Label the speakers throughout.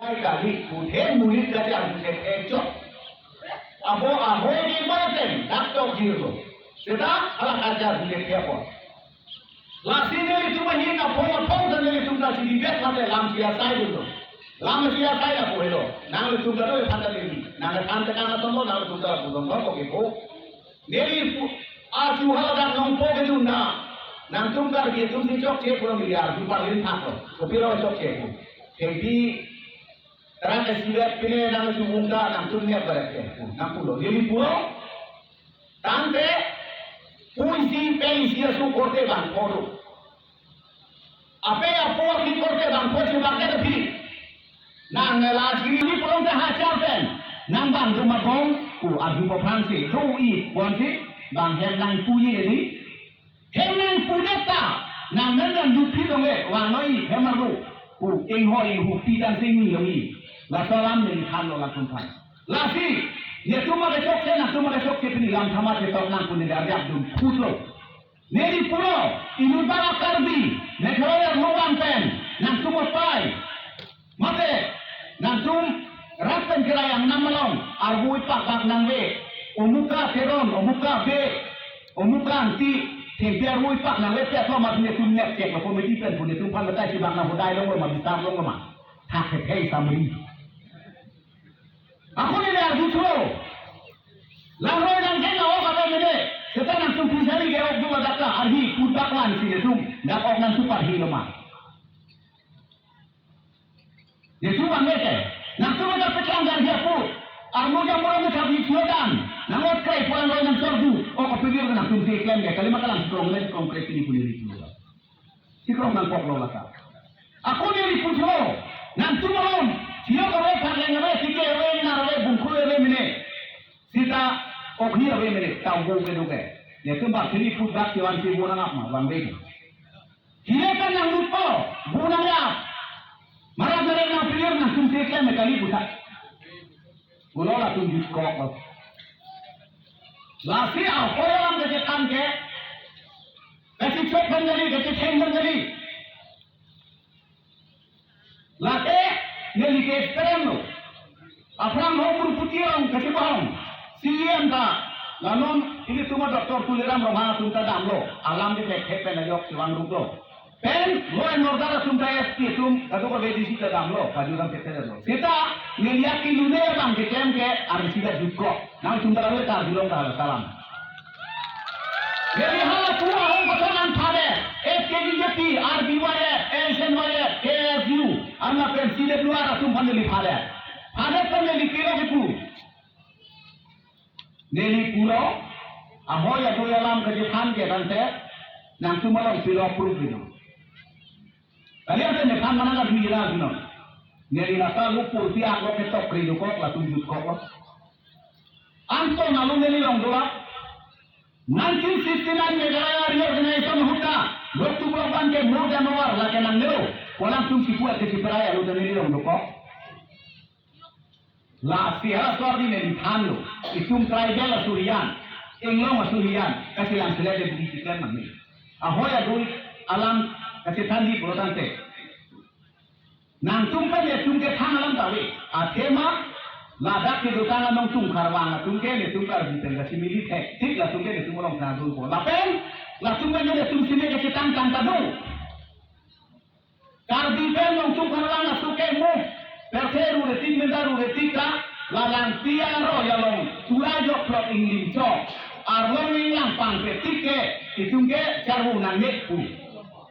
Speaker 1: kali kuhe murid dari angkuset ejok. Abo di Martin, dakto jiro. Sudah ala kerja di siapa. Lasine itu mahina pong itu dah sini bet mate lam siasai dulu. Lam siasai lah boleh. Nang itu dah tu pandai ini. Nang pandai kan atau nang itu dah bukan kau kepo. Neri aju hal dan nompo itu na. Nang tunggar dia tu si cok cek pulang miliar. Di paling apa? Kopiro cok cek. Jadi terang esirat pilih nang sumunda nang tunya berat nang pulau jadi pulau tante puisi pensi su korte bang koru apa ya puisi korte bang puisi bang ada pilih nang lagi ini pulau dah hajar pen nang bang rumah kong adu Fransi rui wansi bang henang puyi ini henang puneta nang nang dupi dongge wanoi hemaru inghoi hupi dan singi yoi la salam ni khalo la kumpan la si ye tuma de chok ke ni lam thama ke tok nang kun dar jak dum putlo neri puro inu bara karbi ne khoya ruwan pen nang tuma pai mate nang tum rapen kira yang namalong arbui pak nang we omuka teron omuka be omuka anti biar rui pak nang we pet lo mas ne tum nek cek lo komedi pen pun itu pan letai si bang na hodai lo ma bitar lo ma tak hei samri aku ni dah jutro. Lalu yang kena orang kata ni, sekarang tu pusari ke orang dua dakla, arhi kudaklan sini tu, dak orang super hilma. Dia tu angge ke, nak tu macam pecah dari dia pun. Armo jam orang macam di Sudan, nak kai pulang orang yang sordu, oh kepikir nak tu iklan ke, kalimat kalam strong konkret ini pun diri tu. Sikrong nang pok lo laka. Aku ni di pusro, nang tu malam. Siapa orang pakai ngawe sikit orang nak bungku orang ini, sita okni orang ini tahu bungku itu ke, dia tu bak sini pun bak siwan si bulan apa, bulan ini. Dia kan yang lupa bulan apa, marah mereka nak pilih nak sumber ikan mekali buta, bulan lah tunjuk kok. Lasi apa yang kejekan ke, kasih cek berdiri, kasih cek berdiri, lati. Neli ke esperando. Afram hopur putiang kasi bahong. Siyan ta. Lanon ini cuma doktor tuliram rohana tunta damlo. Alam di tek na yok siwang ruplo. Pen lo en ordara tunta esti tum kado ko bedisi ta damlo. Kajuram tek lo. Kita ngeliat ilune bang ke kem ke arsida jukko. Nang tunta lo ta julong ta salam. Jadi hala pura hong kotoran thade. SKGJP, RBY, SNY, KSU. Anna pensi de luar atum pandeli phade. Phade pandeli kilo kipu. Neli pulo ahoya to alam ke jephan ke tante nang tumalong pilo puru kilo. Kalian ne kan mana ka bira kilo. Neli rasa lupu ti ako ke tok kilo kok la tunjuk kok. Anto nalu neli long doa 1969 negara reorganization hutta waktu program ke more than over la kenan nero walang tum si kuat ke peraya lu dan ini dong kok la siara sordi ne thano itum tribal surian englong surian kasi lang sila de bisikan mami ahoya dui alam kasi thandi protante nang tum pa ne tum ke thang alam tawi athema ladak ke dukana nong tum karwang tum ke ne tum kar bitel kasi milit hai tik la tum ke ne tum long na dul ko lapen la tum ke ne tum sine ke tang tang tadu kar bitel nong tum karwang na suke mu perseru de tik mendaru de tikka la lang tiaro ya long turajo plot inglim cho arlong yang pang pe tikke itum ke charhu na net pu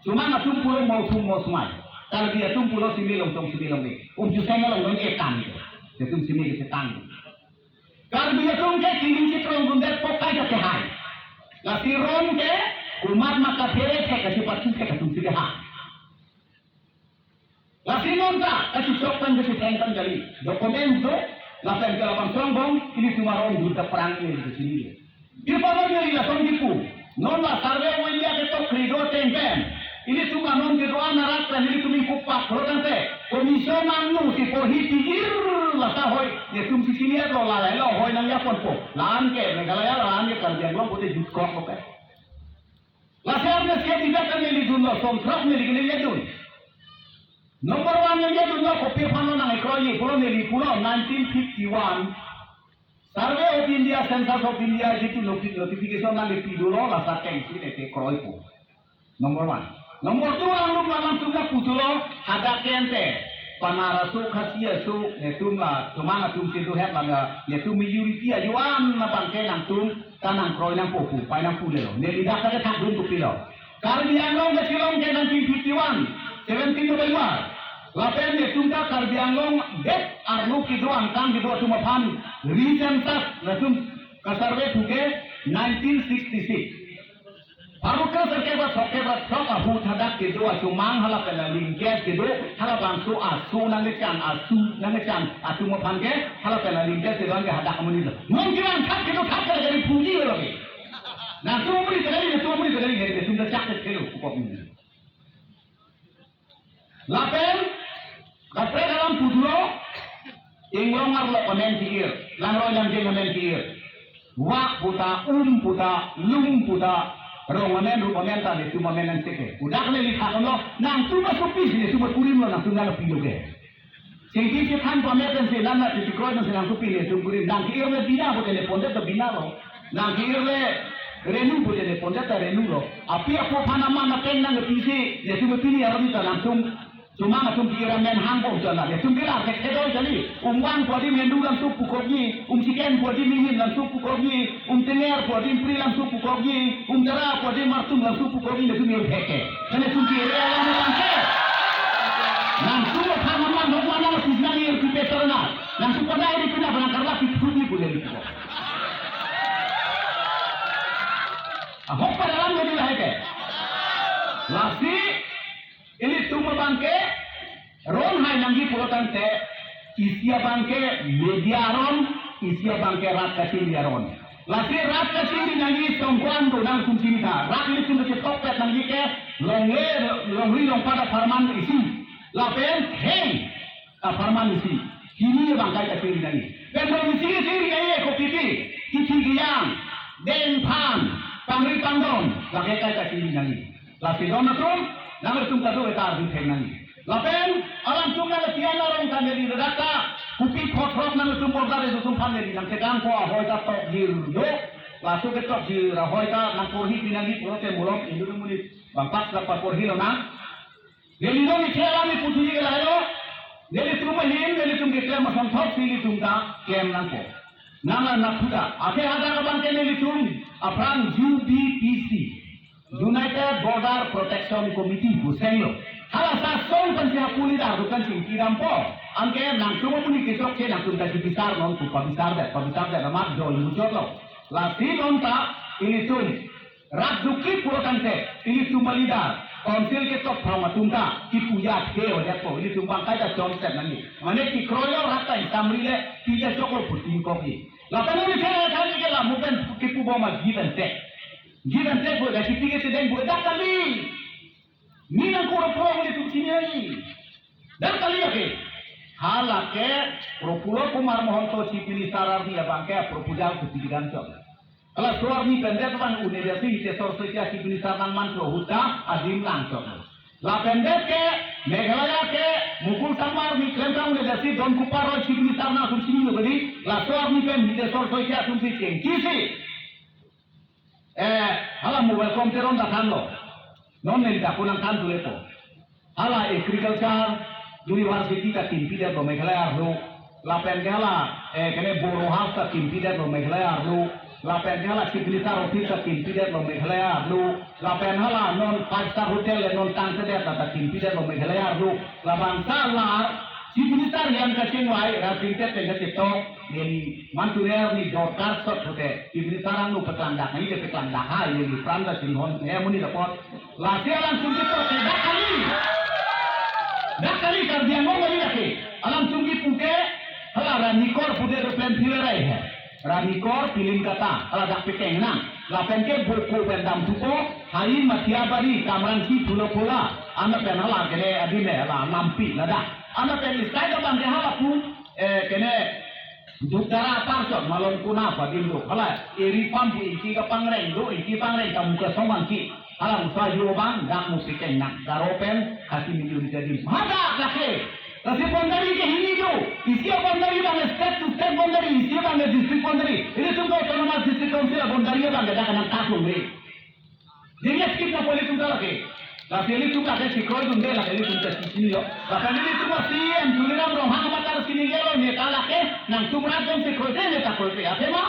Speaker 1: cuma na tum pulo mau semai kal dia tum pulo similong tong similong ni ju sengalong nong etan tum sini ke tang kar dia tum ke kini citrong gundet pokai ke hai la si rom ke umat maka tere ke cepat ke tum sini ha la si nonta ke copan ke tengkan kali dokumen tu la pen ke lapang sombong ini cuma rom duta perang ini di sini di bawah ni la som dipu non la sarve wilia ke tok krido tempen ini cuma non ke doa narat dan ini tumi kupak protante komisionan nu si pohiti la sa hoy ye tum si sini lo la lo hoy nang ya pon po lan ke negala ya lan ke kan dia lo putih jukko ko ke la sa ne se tidak kan ni dun lo som trap ni ni dun Nomor one yang dia dunia kopi pano nang ekroyi pulau neli pulau 1951. Survey of India, Census of India itu notification nang dulu lah saat kengsi nete ekroyi pu. Nomor one. Nomor two ang lalang sudah putulo ada kente. Panarasu khasiya su netum la sumana tum situ het la netum majority ajuan na bangke nang tum tanang kroy nang popu pai nang pulelo ne lidah ka thak dun pupilo karbi anglong ke silong ke 1951 17 November lapen netum ka karbi anglong det arlu ki do angkang ki do tum phan recensus netum ka survey thuke 1966 Paruka terkebat sok abu tadak gitu acumang halap kena lingkes gitu halap bangsu asu nangecan asu mau panggil halap kena lingkes gitu angge hadak kamu itu mungkin tak gitu tak kena jadi puji lagi nah tu beri terjadi jadi sudah cakap kelu kok ini lapen kapre dalam pudulo inglong arlo komen tikir langro yang dia komen tikir wa puta puta lung puta Rongamen rupamen tadi cuma menan seke. Udah kali lihat lo, nang cuma supis ni cuma kurim lo nang tunggal pilu ke. Sehingga kita pameran selan nak dikroy nang selang supis ni cuma kurim. Nang kira le bina boleh le pondet tu bina lo. Nang kira le renu boleh le pondet tu renu lo. Api apa panama nak pen nang pisi, dia cuma pilih orang itu nang cuma nang kira men hangkong jalan. Dia cuma kira ke kedoi jadi. Umwan kuadi mendu nang supu kogi, chicken kuadi mihin nang supu kogi, tener kuadi pri nang supu kogi, jara kuadi martum nang supu kogi dia cuma heke. Karena cuma kira orang bangke. Nang cuma panama nak mana sisna ni erti peterna. Nang cuma dah ini kena barang kerla pituli boleh itu. Ahok dalam jadi lah heke. Lasi ini cuma bangke ron hai nangi pulotan te isia bangke mediaron isia bangke rat kaciliaron lasi rat kacili nangi songkuan do nang kumcinta rat ini cuma ke topet nangi ke longri long pada farman isi lapen hei farman isi kini bangkai kacili nangi dan isi ay ko pipi kiti giyang den pan pangri pandon lagi kacili nangi lasi donatum Namar tum kado etar di tenani. Lapen alam tum na tiyan na rong kaneli redaka kupi khotrok na tum bordar itu tum paneli nang tekan ko ahoy ta tok dir do lasu ke tok dir ahoy ta nang porhi pinali prote mulok indu muli bangpas dapat porhi lo na. Neli do ni khela mi puthi ge layo neli tum hin neli tum ge klem sam thok sili tum ta kem nang ko. Nama nakhuda ate ada ka bangke neli tum apran UBPC United Border Protection Committee Busenlo. Hala sa song pansiya puli dah bukan singki rampo. Angke nang cuma puni kesok ke nang tunta dibisar non tu pabisar dah ramat jol muncul lo. Lasi non ta ini tun rat duki purotante ini cuma lidar. Konsil ke tok sama tunta kipuya ke wajah ko ini cuma kaya Johnson nanti. Mana ki kroyo rata isamrile tiga cokol puting kopi. Lapan ini saya tadi ke lah mungkin kipu bawa given teh. Given take boleh kasi tiga sedang boleh dah kali. Ni nang kuro-kuro boleh tu sini lagi. Dah kali ya ke. Halake kuro-kuro kumar mohon to cipili sarar dia bangke proposal ketigaan job. Kalau suar ni pendek tuan universiti tesor setia cipili saran man pro huta adim langsung. La pendek ke Meghalaya ke mukul samar ni kelentang universiti don kuparo cipili sarana tu sini lo beri. La suar ni pendek tesor setia tu sini kisi. Hala mu welcome teron datang lo. Non nel da kunang kan tu lepo. Hala agriculture university ka timpi dia do Meghalaya lo. Lapen gala kene boro house ka timpi dia do Meghalaya lo. Lapen gala cipilita office ka timpi dia do Meghalaya lo. Lapen hala non 5-star hotel non tangke dia ka timpi dia do Meghalaya lo. Labang salar cipilita yang kacingwai rapinte tengah tito ni mantuner ni dorkar sot hote cipilita ranu petlandak ni de petlandak ha ni pranda sinhon muni dapat lasi alam sungki to dak kali kar dia ngomong ni lagi alam sungki puke hala ranikor pude replan pilerai hai ranikor pilin kata hala dak peteng nang lapen ke buku pendam tuko hari matiabari kamran si pulo pula anak penala kene adine hala mampi lada anak yang istai dalam kehala pun kene dukara parsot malon kuna apa dindu hala eri pampu iki ka pangreng do iki pangreng kamu ke somang ki Alam sayo bang dak musik nak garopen kasih miliun jadi mata laki. Kasi boundary ke hindi jo. Isya boundary bang state to state boundary, isya bang district boundary. Ini tumko autonomous district council boundary bang dak nak takung ni. Jadi skip na poli tumka laki. Kasi ini tumka ke sikoi dunde laki ini tumka sini yo. Bahkan ini tumko CM Juliram Rohang matar sini gelo neta laki nang tumra jom sikoi se neta kolte. Asema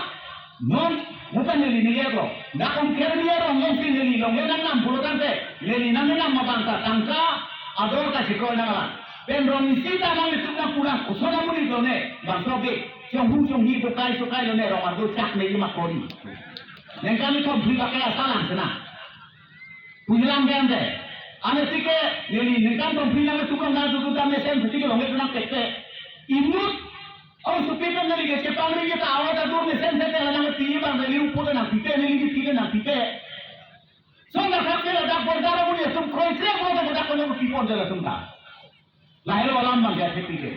Speaker 1: non bukan neli nigero. Dak kerja orang yang sini neli long nang bulutan se. Neli nang mabangka tangka ador ka sikoi nang Pendron isita nang ituna pulang usona muli done bangsobe chong hi bukai sukai done romar do cak nei makori neng kami kom bhi pakai asalan sana pujilang gande ane tike neli neng kan tom bhi nang tukang na du ta mesen tike longe tuna kette imut au supita neli ke pangri ke ta awata du mesen se te nang ti bang neli upota na tike neli tike na tike so na khakela da bordara muli tum khoi tre mo da ko no ki pon jala tumta lahir walam bang jadi pikir.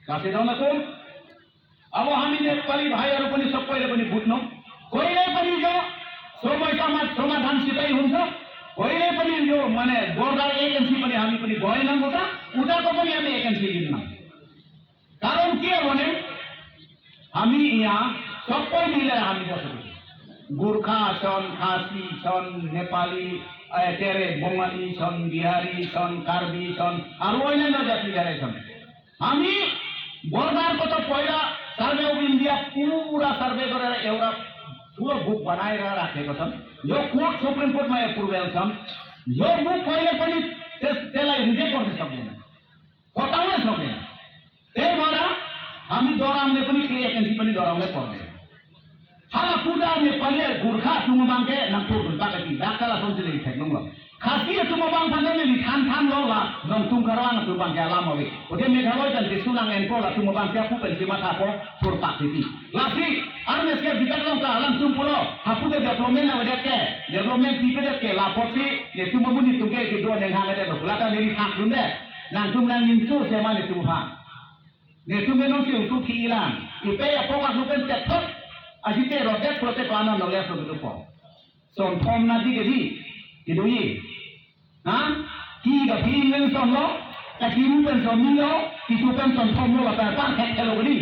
Speaker 1: Kasih tahu nak tuh? Awo kami ni pali bahaya rupani sampai rupani butno. Koi le pani jo, somai samadhan sitai hunsa. Koi le pani jo, mana border agency pani kami pani boy nang hota. Uda ko pani kami agency gina. Karon kia bone? Kami iya sampai mila kami jatuh. Gurkha son, Khasi son, Nepali तेरे बंगाली सन बिहारी सन कार्बी सन और अन्य जाति जारे सन हमी बॉर्डर को तो पहला survey of India पूरा सर्वे करे एवरा पूरा बुक बनाए रखे को सन जो कोर्ट सुप्रीम कोर्ट में अप्रूवल सन जो बुक पहले पनी तेला रिजेक्ट करते सब ने कोटाने सब ने ते मारा हमी दौरान में पनी के एजेंसी पनी दौरान में पड़े hala puda ne pale gurkha tumabang ke nang purun bakati dakala sonse le thek nong lo khasi tumabang phane ne than lo la nong tum karang tumabang ke alam awe ode meghaloi kan desunang en ko la tumabang ke pu pen sima tha ko pur pakiti lasi arme se bitak long ka alam tum pulo hapu de development na wede ke development tipe de ke la posi ne tumabuni tuke ke do ne ngale de la ta ne thak dun de nang tum nang nin su se ma ne tum ha ne tum ne no se tu ki ilan ipe ya ko ka nu pen te thot Asite rodet protek lana nolya produk po. Son form na di gedi, idui. Ha? Ki ga pin len son lo, ta ki mu pen son lo, ki su pen son form lo ta pa khek khelo gedi.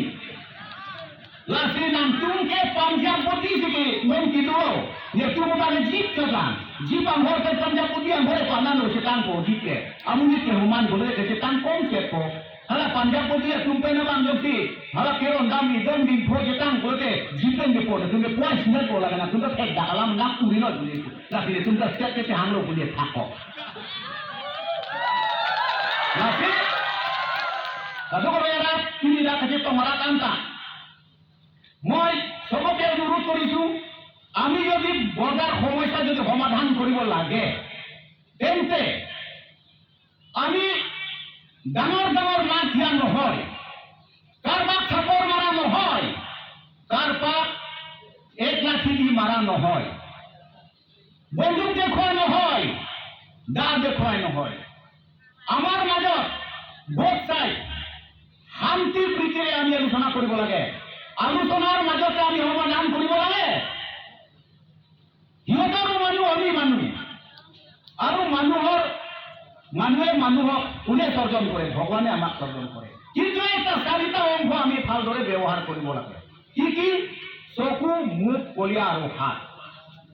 Speaker 1: Lasi nam tung ke Punjab poti sike non ki do. Ye tu mo ba ne jip ka jip ang hor ke Punjab poti ang hore pa na no se tang ko jip ke. Amuni ke human bole ke se tang kom se ko. Hala Punjab poti ya tumpe na bang jopsi. Hala keron dami don din pho je tang bote jipen de pho tumpe point sinal ko lagana tumpe thek da alam nak puri no dule lasi tumpe step ke hanglo bole thako lasi kado ko yara tuni da kaje to mara tanta moi soboke অনুরোধ করিছো আমি যদি বর্ডার সমস্যা যদি সমাধান কৰিব লাগে তেন্তে আমি ডাঙৰ ডাঙৰ মাছ দিয়া নহয় কারবাক থাপর মারা নহয় কারবাক এক লাঠি দি মারা নহয় বন্দুক দেখুৱাই নহয় দা দেখুৱাই নহয় আমাৰ মাজত বোথ সাইড শান্তি প্ৰীতিৰে আমি আলোচনা কৰিব লাগে আলোচনাৰ মাজতে আমি সমাধান কৰিব লাগে সিহঁতৰ মানুহ আমি মানুহ আৰু মানুহে মানুহক কোনে সৰ্জন কৰে ভগৱানে আমাক সৰ্জন কৰে কিন্তু এটা চাৰিটা অংশ আমি ভালদৰে ব্যৱহাৰ কৰিব লাগে কি চকু মুখ কলিয়া আৰু হাত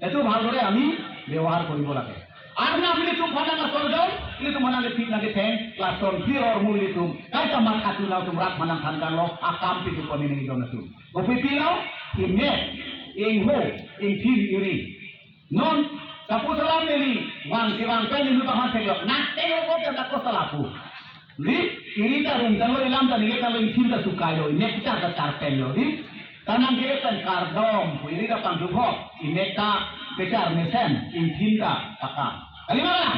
Speaker 1: এটো ভালদৰে আমি ব্যৱহাৰ কৰিব লাগে আর না আপনি তুম ফানা না সরজন ini tu mana le fit na ke theng klason pior muli tu kai ta mat hatu na tu rak manang than kan lo akam pi tu poni ni don tu go pi pi lo in ho in fin iri non sapu salam ni wang ki wang pen ni ta han thek lo na te go ta ko salapu li iri ta rum ta lo ilam ta ni ke ta lo in fin ta su kai lo ne ta ta tar pen lo di tanang ke tan kardom iri ta pang du ho ineta becar mesen in fin ta akam Kalimana?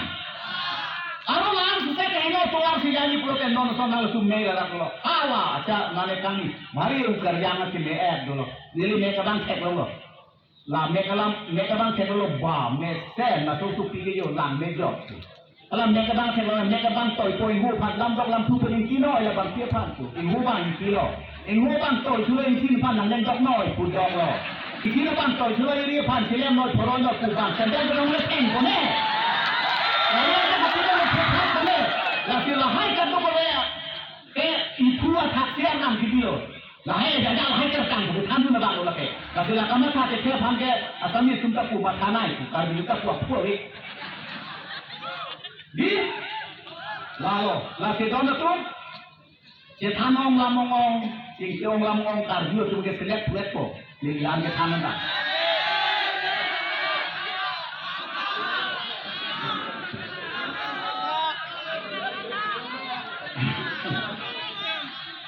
Speaker 1: Aro lang susah kehino tuar si jadi pulau kendon sonal summe gara pulau. Awa aja nane kami mari ukar jangan si meet dulu. Jadi mereka bang cek dulu. Lah mereka bang cek dulu ba mesen masuk supi yo lang mejok. Kalau mereka bang cek dulu mereka bang toy ibu pat lam dok lam tu pening kilo ya bang tiap pan tu. Ibu bang kilo. Ibu bang toy sudah isin pan nang dok noy pudok lo. Ikina bang toy sudah iri pan silem noy poroy lo pu bang. Sedang belum leteng kone. Orang yang tidak berhak boleh. Lagi lahai kan tu boleh. Ibu atak siapa nam video. Lahai jaga lahai kerang. Bukan tu nak boleh ke. Lagi lah kamu tak siapa panggil. Asal ni sumpah ku macana itu. Kalau kita ku apa ni? Di lalu lagi dona tu. Cetanong lamong singkiong lamong kardio tu ke select buat po. Lihat ke tangan dah.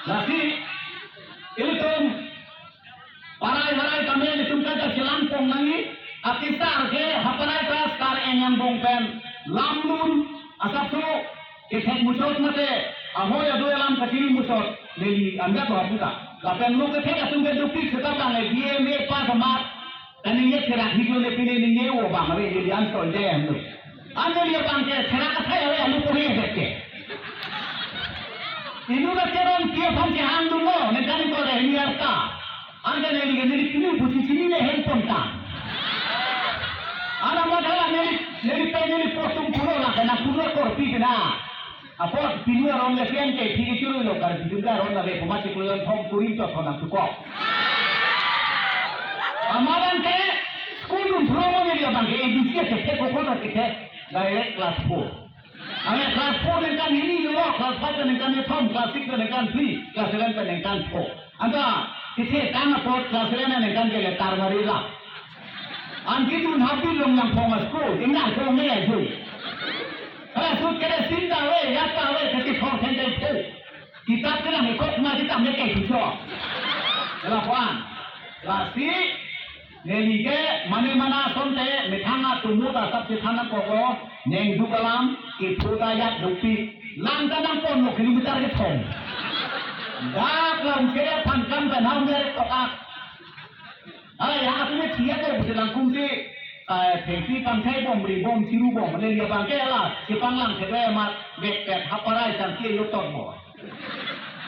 Speaker 1: Lagi ini tu parai kami ni tu kan cilampong lagi. Atisar ke haparai kelas kar enyambong pen lamun asap tu kita muncul mate. Ahoy ado alam kecil musot leli anda tu apa tak? Lapan lu kecil asum ke dupi sekarang ni dia ni pas amat dan ini cerah hidup ni pilih ni ni bang ada jadi ansol dia anu. Anda dia bang cerah kata ya lu boleh dek. Ini dah cerah dia bang cerah dulu ni kan itu ada ini arta. Anda ni pilih buci sini ni handphone tak. Anda masalah ni pengen postum pulau lah kena pulau korpi kena. Apa pilih orang lesen ke tiga curu lo kan juga orang nabe pemaci kuliah thom kuring tu thona tukok. Amalan ke sekolah promo ni dia bangke edisi ke koko tak ke direct class 4. Ame class 4 dengan ini lo class 5 dengan ni thom class 6 dengan 3 class 7 dengan 4. Anda kita tang apa class 7 dengan ke letar marila. Anti tu nabi lo yang formal school ingat kau ni aja. Kalau sudah kena cinta we, apa we, kita forsen itu. Kita kena ikut mah kita mereka itu. Kalau puan, lasi, nelige mana sonte, metanga tumbuh asap cetana koko, neng dugalam, itu dayak dupi, lantaran pun lo kilometer ke ton. Dah kalau kira pangkam benam mereka tokat. Yang aku ni siapa yang sedang kumsi. Tengki pangkai bom beri bom ciru bom, mana dia pangkai lah. Si panglang sebab mat bek haparai sampai yotor bom.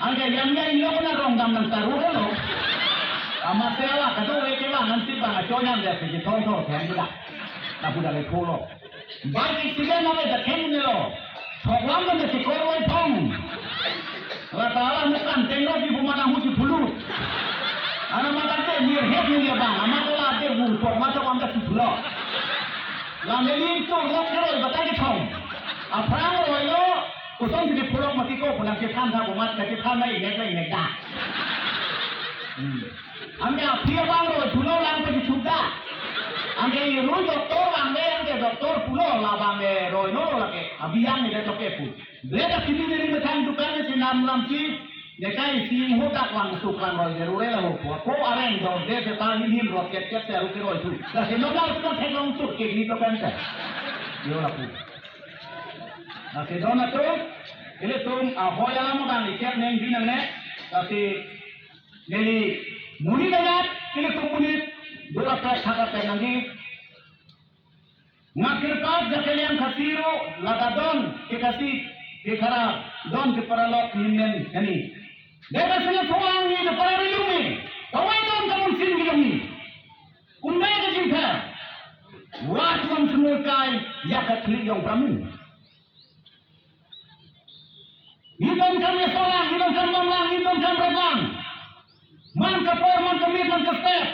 Speaker 1: Angkai yang ini lo pun orang dam nang taruh lo. Amat sewa kado leke lah nanti bang ajoyan dia pergi thong thang juga. Tak boleh lek polo. Baik sih nama dia theng ni lo. Thoglam mana si koroi thong. Rata mukan tengok di rumah nang husi pulut. Anak makan tu dia head ni dia bang. Amat tu lah dia buat macam orang dah sudah. Lalu ni tu lok keroi batai ke thong. Apa orang lo? Kusong jadi pulau mati ko pun nak cetan dah umat nak cetan lagi nek dah. Anda dia bang lo pulau lang pergi juga. Anda ini lo doktor bang anda doktor pulau lah bang roi no lagi. Abiang ni dia toke pun. Dia dah sini dari macam dukan ni nam si. Dekai si hodak wang sukran roi jerure lah ho. Ko areng do dia setan ni roket saya rugi roi tu. Dah senokal tu thekong tu ke ni to kan ta. Yo lah pu. Nah sedona tu ini tu ahoy alam bang ikat neng binang ne. Tapi jadi muni banyak ini tu muni dua perak sangat penangi. Ngakir pas jakelian kasiro lagadon kekasih kekara don keparalok nimen ini. Deva sila tuang ni keparalok ni. Kawai don kamu sini ni. Kumbai ke cinta. Wajib semua kai yakat yang kamu. Hidung kami seorang, hidung kami banglang, hidung kami berbang. Man kapor, man kemit, man kestep.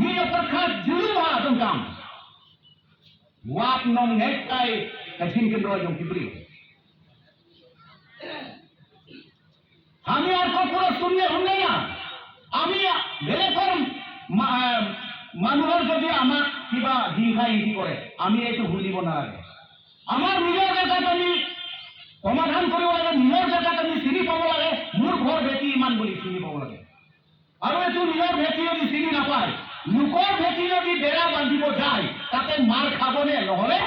Speaker 1: Ia perkat juluha tengkam. Wap nong hekai kajin kendro yang diberi. Kami akan pura sunnah hundanya. Kami belekorm manuhar jadi amat tiba dihai ini kore. Kami itu huli bonar. Amar nijar kata kami সমাধান কৰিব লাগে নিজৰ জেগাত আমি চিনি পাব লাগে মোৰ ঘৰ ভেটি ইমান বুলি চিনি পাব লাগে আৰু এইটো নিজৰ ভেটি যদি চিনি নাপায় লোকৰ ভেটি যদি বেৰা বান্ধিব যায় তাতে মাৰ খাবনে নহলে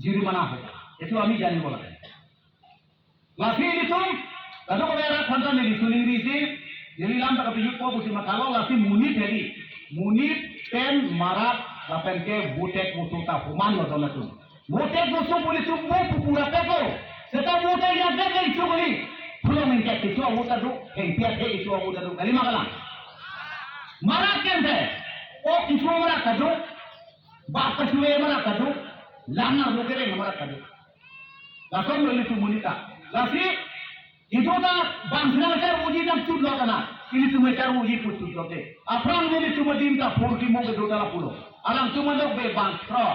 Speaker 1: জৰিমনা হ'ব এইটো আমি জানিব লাগে লাঠি দিছো তাতো বেৰা খন্তা নিদিছো নিদিছি জৰিলাম তাক পিছত ক বুজি মাথালো লাঠি মুনিত পেন মাৰাত বাপেনকে বুটেক মুতুতা সমান নজনাটো বুটেক বস্তু বুলি তুমি পুপুৰাতে কও Setahu muda yang ada itu beli, belum mencet itu muda tu, hentiat itu muda tu, kali makan. Marakan deh, oh itu marakan tu, bapak tu marakan tu, lama tu kering marakan tu. Langsung dari komunitas. Lasi itu tak bangsa macam uji nak cudlo kana. Ini cuma cara uji pun cudlo te. Aprang ini cuma dinta porti mau kedua dalam pulau. Alang cuma dok be bangkro.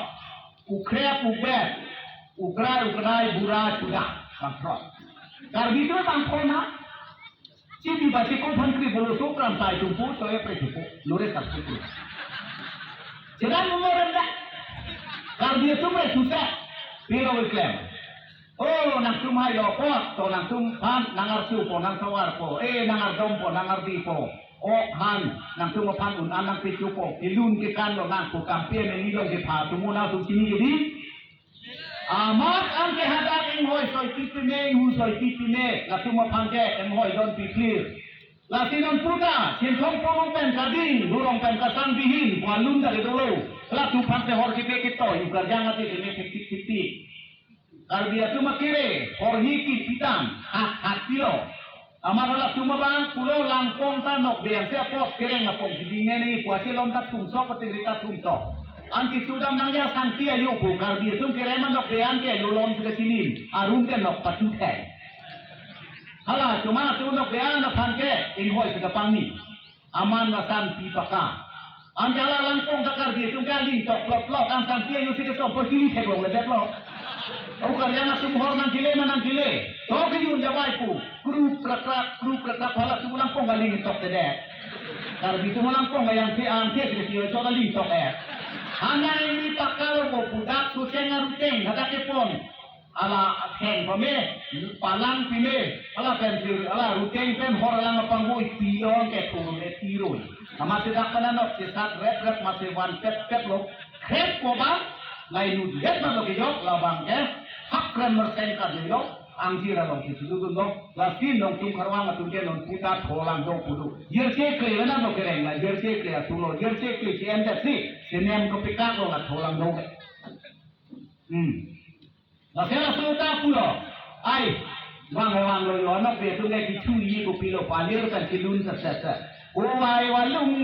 Speaker 1: Ukrea ukrai bura sudah bangkro. Karena itu bangkro na. Cipi baca kau pankri bolu sokram sai tumpu soya pretipu lores tak itu. Jangan nomor rendah. Karena dia cuma susah. Piro klaim. Oh, nang tumay lo po, to nang tumpan, nangar supo, nang sawar po, nangar dompo, nangar dipo, han, nang tumapan anang pichupo, ilun ke kanlo nang po kampiyan ng ilong ke pa, tumuna tum sinigidi. Amat ang kehadak ang hoy soy tipime, husoy tipime, na tumapan ke, ang hoy don piplir. Lasinan puta, sintong pulong pen kading, durong pen kasang bihin, walun dari dulu. Lah tupan se hor kipe kito, yung karjangat ito, may fiktik-fiktik. Kalau dia cuma kiri, horhiki pitam, hati lo. Amarola cuma bang, pulau langkong tanok, dia siapa kiri ngapong dingin ni, puasi lontat tumsok, petirita tumsok. Anti sudah nangya santia yubu, kalau dia cuma kiri manok, dia anti lulon sudah sinin, arum ke nok patukai. Hala, cuma sunok dia anak panke, inhoi sudah pangi, aman nasan pipaka. Anjala langkong kakar dia cuma kali, tok plot, ang santia yusi kesok, perkili seklong lebet lo. Kau kerja nak sumber nang kile. Kau kini jawab ku. Kru prakrak pala tu ulang kong galing tok tede. Kalau itu ulang kong yang si angke sih so galing tok Hanya ini pakal ko budak susah ngaruteng ada kepon. Ala ken pame palang pile. Ala pensir ala ruteng pen hor lang panggu ipion ke turun tiro. Sama tidak pananok sesat red masih wan pet lo. Krep ko bang lain ujian mana kejauh labang ke hakran mersen kadelo angjira dong situ dong lasin dong tum karwang atu dia dong putar tholang dong pudu jerse kle na no kereng na jerse kle asulo jerse kle si ente si senem ko pikak dong na tholang dong lasela suta pulo ai wang lo no pe tu ne kichu yi ko pilo palir kan silun sa Umay walung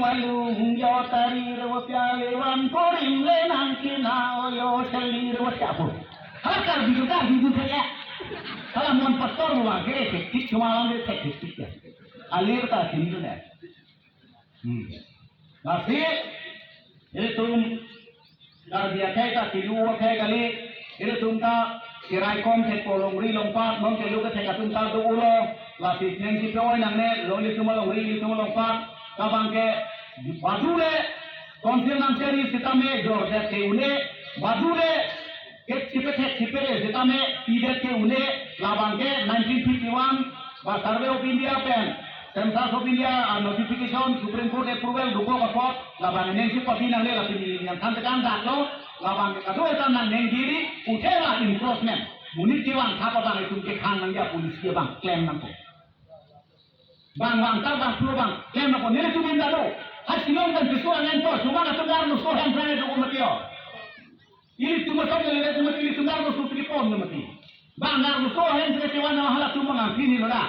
Speaker 1: yo tarir wo pyale wan koring le nang kina yo shalir wo siapo. Hakar bidu saya. Kalau mon pastor wa gere teknik cuma lang teknik ya. Alir ta sindu ne. Masih ini tum dar dia ka tilu wo kali ini tum ta sirai kom te polongri lompat mong telu ke ka tum ta do ulo lapis neng si poi nang ne loli cuma lompat kabang ke badule konsil nang seri sitame jor de ke une badule ke chipere sitame ide ke une labang ke 1951 ba survey of India pen census of India notification Supreme Court approval duko kapot labang neng si pati nang le lapin yang kan tekan daklo labang ke kadoi tan nang neng diri utela enforcement munit kiwang thapa bang itu ke khang nang ya polis ke bang claim nang ko bang pulo bang claim nang ko nile tu binda do hasilon dan pisuan yang to cuma na tungar no so han prane do matio ili tu masok le tu mati tungar no so tripon no mati bang ngar no so han se ke wana hala tu mangang kini no da